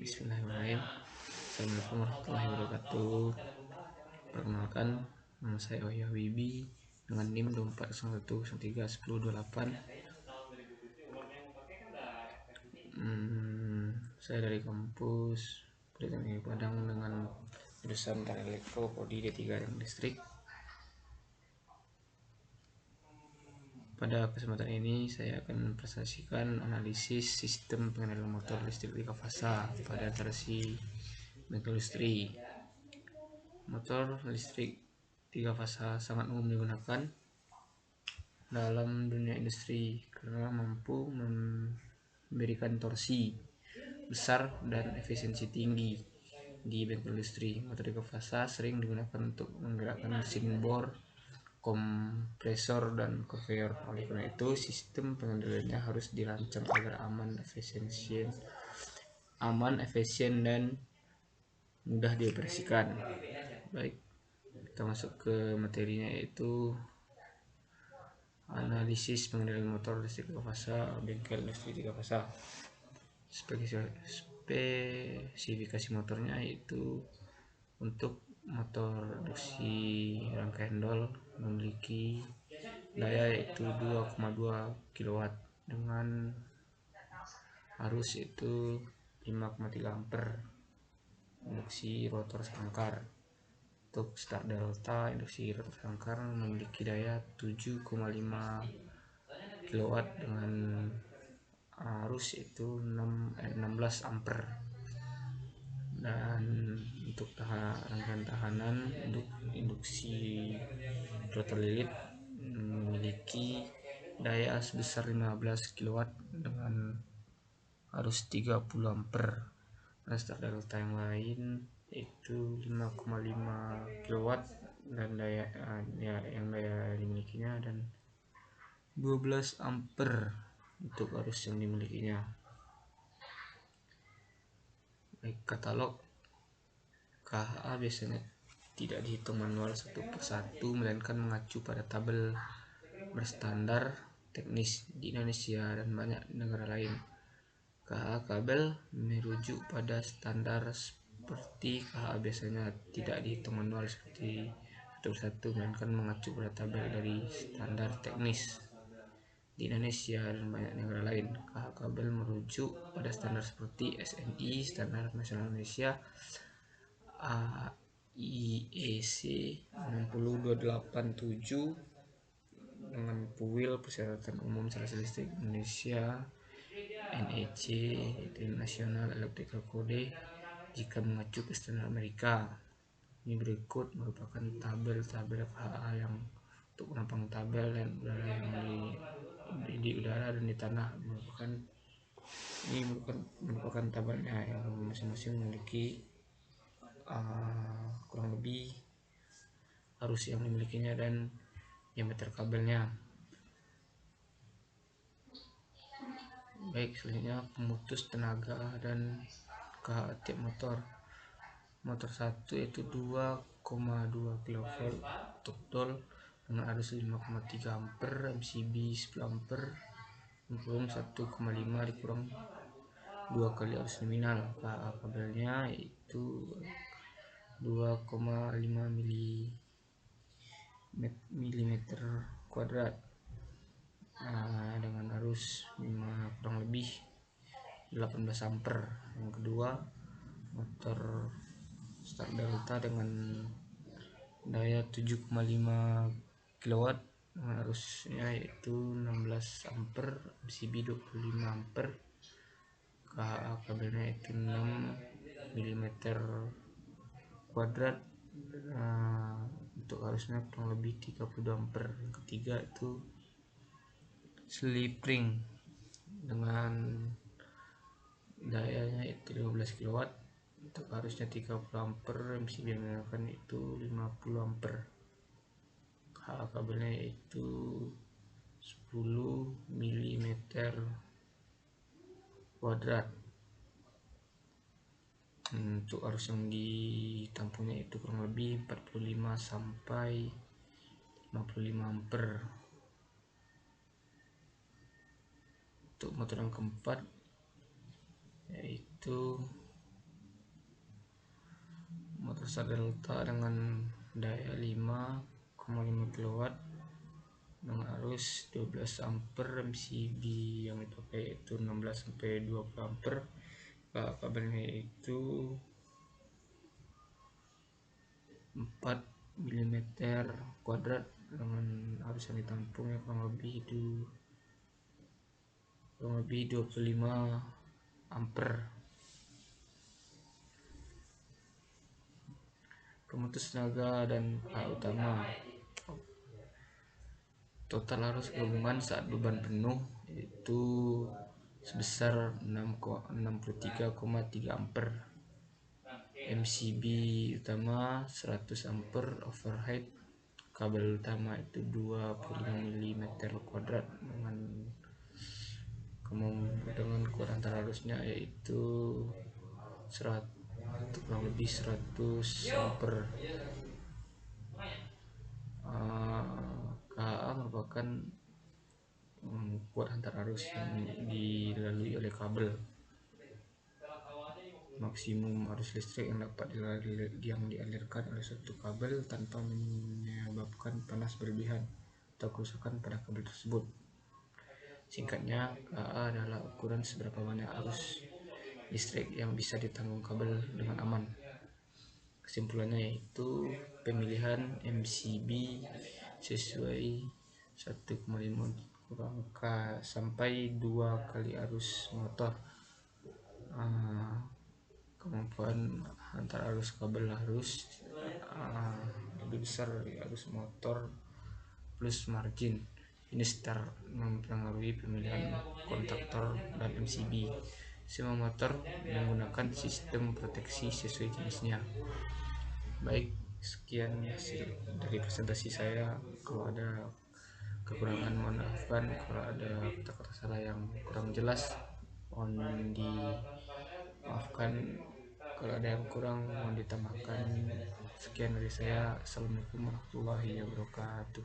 Bismillahirrahmanirrahim. Assalamualaikum warahmatullahi wabarakatuh. Perkenalkan, nama saya Oya Wibi dengan NIM 2401131028. Saya dari kampus Politeknik Padang dengan jurusan Teknik Elektro Prodi D3 dan Listrik. Pada kesempatan ini saya akan mempresentasikan analisis sistem pengendalian motor listrik 3 fasa pada versi bengkel industri. Motor listrik 3 fasa sangat umum digunakan dalam dunia industri karena mampu memberikan torsi besar dan efisiensi tinggi. Di bengkel industri, motor 3 fasa sering digunakan untuk menggerakkan mesin bor, kompresor, dan conveyor. Oleh karena itu, sistem pengendaliannya harus dirancang agar aman, efisien, dan mudah dioperasikan. Baik, kita masuk ke materinya, yaitu analisis pengendalian motor listrik 3 fasa bengkel industri 3 fasa. Spesifikasi motornya yaitu untuk motor induksi rangkaian dol memiliki daya yaitu 2,2 kW dengan arus yaitu 5,3 ampere. Induksi rotor sangkar, untuk start delta induksi rotor sangkar memiliki daya 7,5 kW dengan arus yaitu 16 ampere. Dan untuk rangkaian tahanan untuk induksi rotor lilit memiliki daya sebesar 15 kW dengan arus 30 ampere. Dan start delta yang lain yaitu 5,5 kW dan daya dimilikinya dan 12 ampere untuk arus yang dimilikinya. Baik, katalog KHA biasanya tidak dihitung manual satu persatu, melainkan mengacu pada tabel berstandar teknis di Indonesia dan banyak negara lain. KHA kabel merujuk pada standar seperti KHA biasanya tidak dihitung manual seperti satu persatu, melainkan mengacu pada tabel dari standar teknis di Indonesia dan banyak negara lain. KHA kabel merujuk pada standar seperti SNI, Standar Nasional Indonesia, IEC 60287 dengan PUIL, Persyaratan Umum Instalasi Listrik Indonesia, NEC, National Electrical Code, jika mengacu ke standar Amerika. Ini berikut merupakan tabel-tabel KHA yang untuk penampang tabel dan udara yang di udara dan di tanah merupakan tabelnya yang masing-masing memiliki kurang lebih arus yang dimilikinya dan diameter kabelnya. Baik, selanjutnya pemutus tenaga dan KHA tiap motor. Motor 1 yaitu 2,2 kV untuk dol dengan arus 5,3 ampere, MCB 10 ampere, kurung 1,5 dikurang 2 kali arus nominal. KHA kabelnya yaitu 2,5 mm kuadrat dengan arus kurang lebih 18 ampere. Yang kedua, motor start delta dengan daya 7,5 kW dengan arusnya yaitu 16 ampere, MCB 25 ampere. KHA kabelnya yaitu 6 mm kuadrat, untuk arusnya kurang lebih 32 ampere. Yang ketiga itu slip ring dengan dayanya itu 15 kW, untuk arusnya 30 ampere, MCB menggunakan itu 50 ampere. KHA kabelnya yaitu 10 mm kuadrat. Untuk arus yang ditampungnya itu kurang lebih 45 sampai 55 ampere. Untuk motor yang keempat yaitu fasa delta dengan daya 5,5 kW dengan arus 12 ampere, MCB yang dipakai itu 16 sampai 20 ampere. Kabelnya itu 4 mm kuadrat dengan arus yang ditampung ya kurang lebih 25 ampere. Pemutus tenaga dan utama. Total arus gabungan saat beban penuh itu sebesar 63,3 ampere. MCB utama 100 ampere overhead. Kabel utama itu 25 mm kuadrat dengan kuat antara arusnya yaitu kurang lebih 100 ampere. KA merupakan kuat antar arus yang dilalui oleh kabel. Maksimum arus listrik yang dapat dialirkan oleh suatu kabel tanpa menyebabkan panas berlebihan atau kerusakan pada kabel tersebut. Singkatnya, KA adalah ukuran seberapa banyak arus listrik yang bisa ditanggung kabel dengan aman. Kesimpulannya yaitu pemilihan MCB sesuai 1,5 kurang K sampai 2 kali arus motor. Kemampuan antar arus kabel harus lebih besar dari arus motor plus margin. Ini sekitar mempengaruhi pemilihan kontaktor dan MCB. Semua motor menggunakan sistem proteksi sesuai jenisnya. Baik, sekian hasil dari presentasi saya. Kalau ada kekurangan mohon maafkan, kalau ada kata-kata salah yang kurang jelas mohon dimaafkan, kalau ada yang kurang mohon ditambahkan. Sekian dari saya. Assalamualaikum warahmatullahi wabarakatuh.